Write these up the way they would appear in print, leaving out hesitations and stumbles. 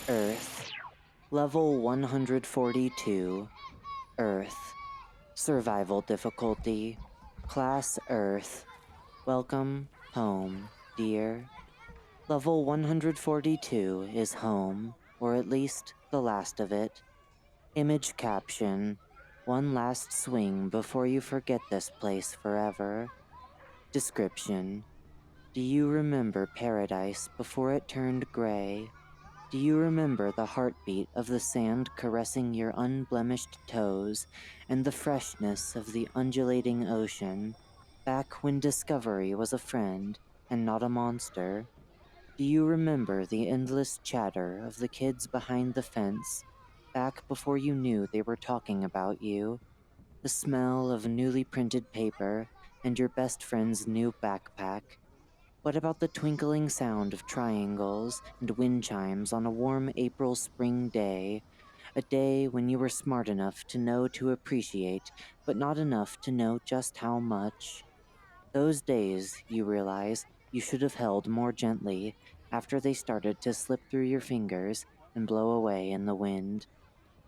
Earth. Level 142. Earth. Survival difficulty. Class Earth. Welcome home, dear. Level 142 is home, or at least the last of it. Image caption. One last swing before you forget this place forever. Description. Do you remember paradise before it turned gray? Do you remember the heartbeat of the sand caressing your unblemished toes and the freshness of the undulating ocean, back when discovery was a friend and not a monster? Do you remember the endless chatter of the kids behind the fence, back before you knew they were talking about you? The smell of newly printed paper and your best friend's new backpack? What about the twinkling sound of triangles and wind chimes on a warm April spring day, a day when you were smart enough to know to appreciate, but not enough to know just how much? Those days, you realize, you should have held more gently after they started to slip through your fingers and blow away in the wind.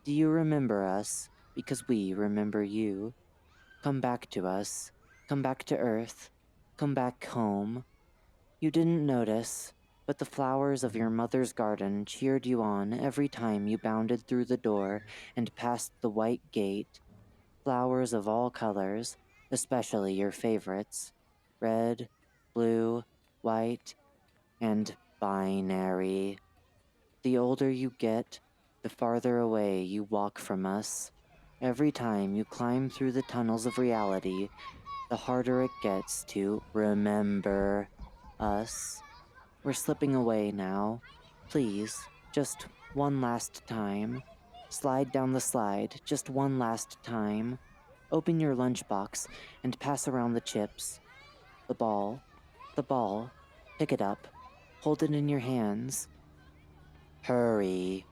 Do you remember us? Because we remember you. Come back to us. Come back to Earth. Come back home. You didn't notice, but the flowers of your mother's garden cheered you on every time you bounded through the door and past the white gate. Flowers of all colors, especially your favorites: red, blue, white, and binary. The older you get, the farther away you walk from us. Every time you climb through the tunnels of reality, the harder it gets to remember us. We're slipping away now. Please, just one last time. Slide down the slide just one last time. Open your lunchbox and pass around the chips. The ball. The ball. Pick it up. Hold it in your hands. Hurry.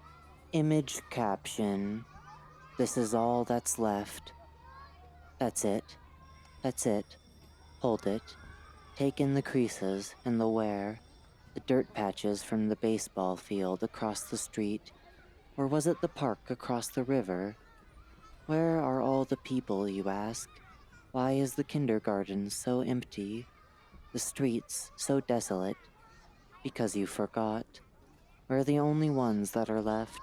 Image caption. This is all that's left. That's it. That's it. Hold it. Take in the creases and the wear, the dirt patches from the baseball field across the street, or was it the park across the river? Where are all the people, you ask? Why is the kindergarten so empty? The streets so desolate? Because you forgot. We're the only ones that are left.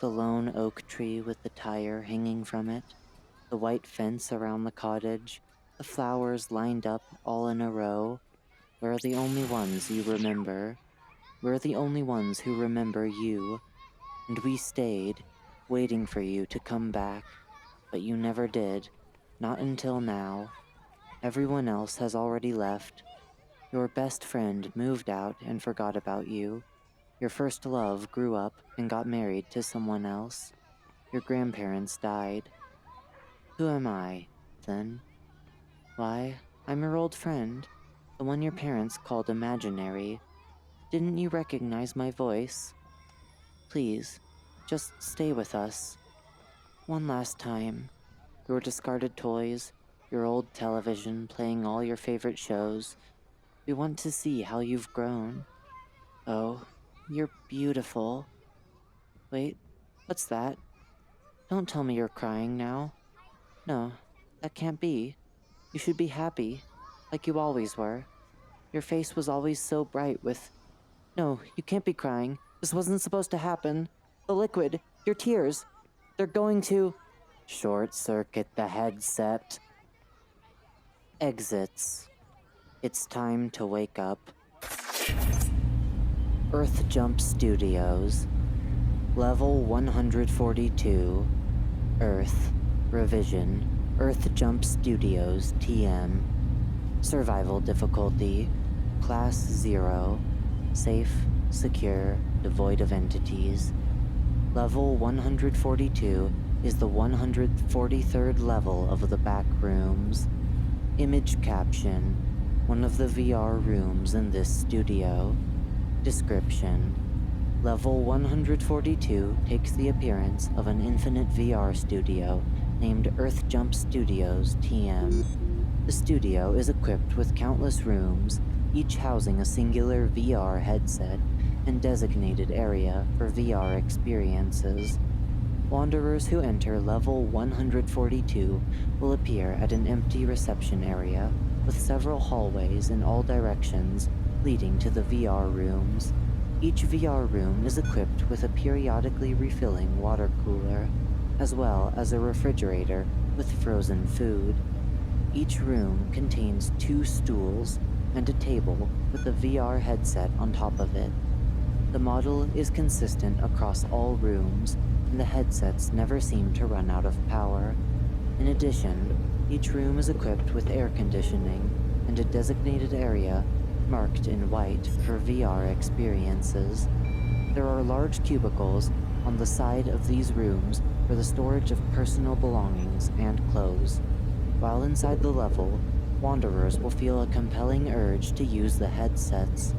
The lone oak tree with the tire hanging from it, the white fence around the cottage, the flowers lined up all in a row. We're the only ones you remember. We're the only ones who remember you. And we stayed, waiting for you to come back. But you never did. Not until now. Everyone else has already left. Your best friend moved out and forgot about you. Your first love grew up and got married to someone else. Your grandparents died. Who am I, then? Why, I'm your old friend, the one your parents called imaginary. Didn't you recognize my voice? Please, just stay with us. One last time. Your discarded toys, your old television playing all your favorite shows. We want to see how you've grown. Oh, you're beautiful. Wait, what's that? Don't tell me you're crying now. No, that can't be. You should be happy, like you always were. Your face was always so bright with... No, you can't be crying. This wasn't supposed to happen. The liquid, your tears, they're going to... Short-circuit the headset. Exits. It's time to wake up. Earthjump Studios. Level 142. Earth. Revision. Earthjump Studios TM. Survival difficulty. Class 0. Safe, secure, devoid of entities. Level 142 is the 143rd level of the Backrooms. Image caption. One of the VR rooms in this studio. Description. Level 142 takes the appearance of an infinite VR studio named Earthjump Studios TM. The studio is equipped with countless rooms, each housing a singular VR headset, and designated area for VR experiences. Wanderers who enter level 142 will appear at an empty reception area with several hallways in all directions leading to the VR rooms. Each VR room is equipped with a periodically refilling water cooler, as well as a refrigerator with frozen food. Each room contains 2 stools and a table with a VR headset on top of it. The model is consistent across all rooms, and the headsets never seem to run out of power. In addition, each room is equipped with air conditioning and a designated area marked in white for VR experiences. There are large cubicles on the side of these rooms for the storage of personal belongings and clothes. While inside the level, wanderers will feel a compelling urge to use the headsets.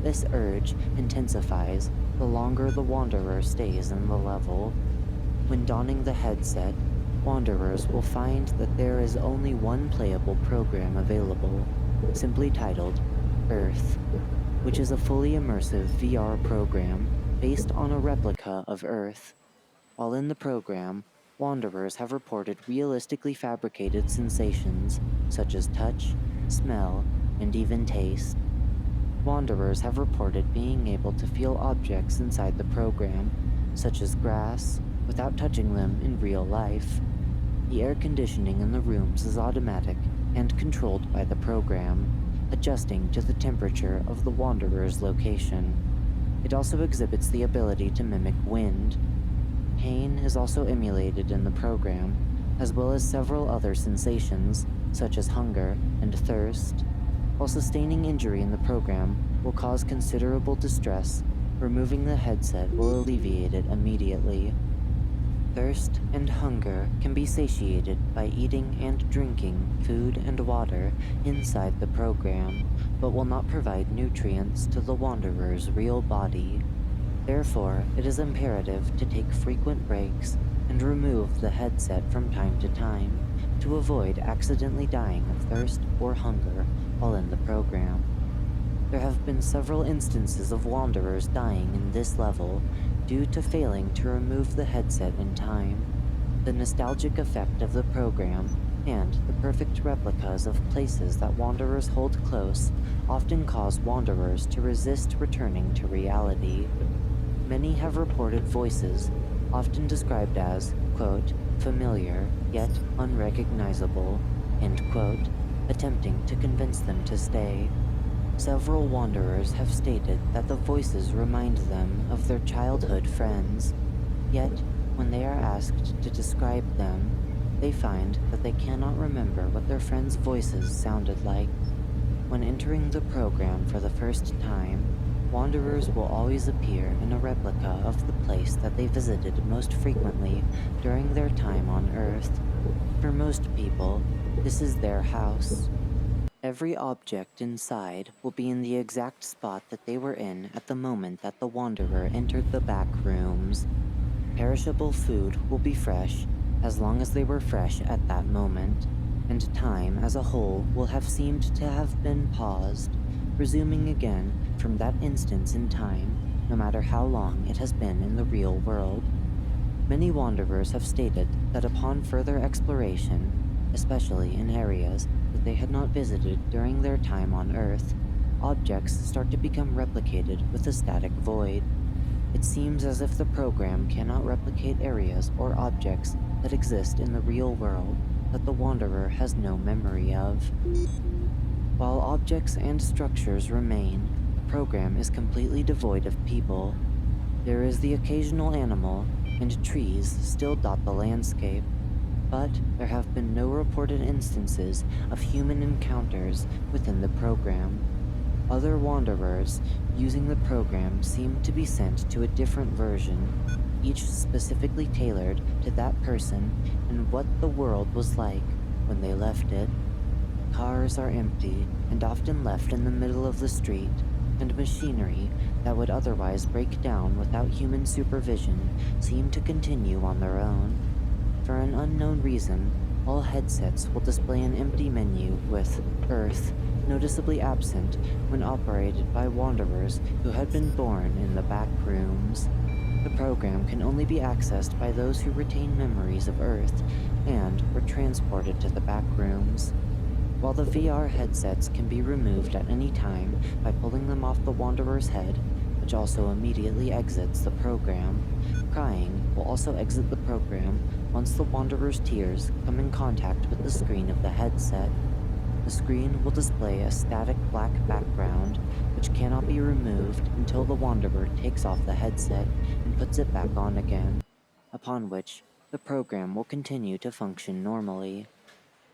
This urge intensifies the longer the wanderer stays in the level. When donning the headset, wanderers will find that there is only one playable program available, simply titled Earth, which is a fully immersive VR program based on a replica of Earth. While in the program, wanderers have reported realistically fabricated sensations such as touch, smell, and even taste. Wanderers have reported being able to feel objects inside the program, such as grass, without touching them in real life. The air conditioning in the rooms is automatic and controlled by the program, adjusting to the temperature of the wanderer's location. It also exhibits the ability to mimic wind. Pain is also emulated in the program, as well as several other sensations, such as hunger and thirst. While sustaining injury in the program will cause considerable distress, removing the headset will alleviate it immediately. Thirst and hunger can be satiated by eating and drinking food and water inside the program, but will not provide nutrients to the wanderer's real body. Therefore, it is imperative to take frequent breaks and remove the headset from time to time to avoid accidentally dying of thirst or hunger while in the program. There have been several instances of wanderers dying in this level due to failing to remove the headset in time. The nostalgic effect of the program and the perfect replicas of places that wanderers hold close often cause wanderers to resist returning to reality. Many have reported voices, often described as, quote, familiar yet unrecognizable, end quote, attempting to convince them to stay. Several wanderers have stated that the voices remind them of their childhood friends, yet when they are asked to describe them, they find that they cannot remember what their friends' voices sounded like. When entering the program for the first time, wanderers will always appear in a replica of the place that they visited most frequently during their time on Earth. For most people, this is their house. Every object inside will be in the exact spot that they were in at the moment that the wanderer entered the Backrooms. Perishable food will be fresh as long as they were fresh at that moment, and time as a whole will have seemed to have been paused, resuming again from that instance in time, no matter how long it has been in the real world. Many wanderers have stated that upon further exploration, especially in areas that they had not visited during their time on Earth, objects start to become replicated with a static void. It seems as if the program cannot replicate areas or objects that exist in the real world that the wanderer has no memory of. While objects and structures remain, the program is completely devoid of people. There is the occasional animal, and trees still dot the landscape, but there have been no reported instances of human encounters within the program. Other wanderers using the program seem to be sent to a different version, each specifically tailored to that person and what the world was like when they left it. Cars are empty and often left in the middle of the street, and machinery that would otherwise break down without human supervision seem to continue on their own. For an unknown reason, all headsets will display an empty menu with Earth noticeably absent when operated by wanderers who had been born in the Backrooms. The program can only be accessed by those who retain memories of Earth and were transported to the Backrooms. While the VR headsets can be removed at any time by pulling them off the wanderer's head, which also immediately exits the program, crying will also exit the program once the wanderer's tears come in contact with the screen of the headset. The screen will display a static black background, which cannot be removed until the wanderer takes off the headset and puts it back on again, upon which the program will continue to function normally.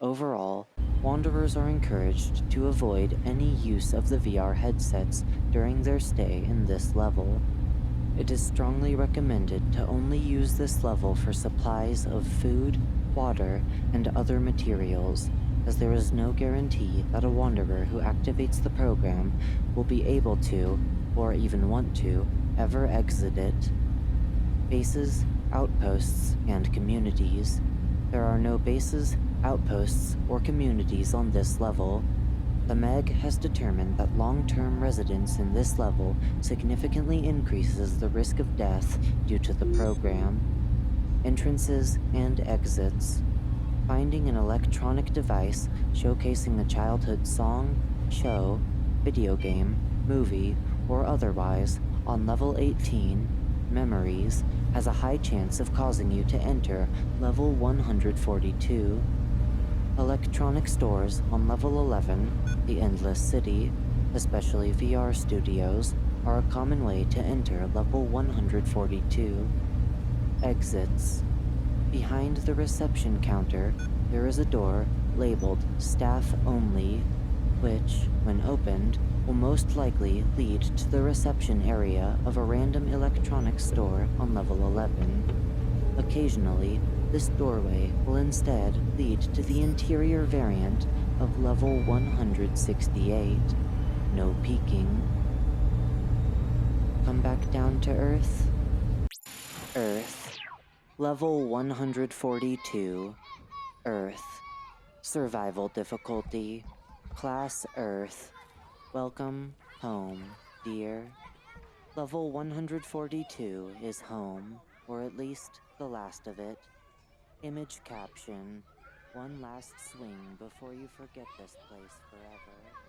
Overall, wanderers are encouraged to avoid any use of the VR headsets during their stay in this level. It is strongly recommended to only use this level for supplies of food, water, and other materials, as there is no guarantee that a wanderer who activates the program will be able to, or even want to, ever exit it. Bases, outposts, and communities. There are no bases, outposts, or communities on this level. The MEG has determined that long-term residence in this level significantly increases the risk of death due to the program. Entrances and exits. Finding an electronic device showcasing a childhood song, show, video game, movie, or otherwise on level 18, Memories, has a high chance of causing you to enter level 142. Electronic stores on level 11, the Endless City, especially VR studios, are a common way to enter level 142. Exits. Behind the reception counter, there is a door labeled Staff Only, which, when opened, will most likely lead to the reception area of a random electronics store on level 11. Occasionally, this doorway will instead lead to the interior variant of level 168. No peeking. Come back down to Earth. Earth. Level 142. Earth. Survival difficulty. Class Earth. Welcome home, dear. Level 142 is home, or at least the last of it. Image caption. One last swing before you forget this place forever.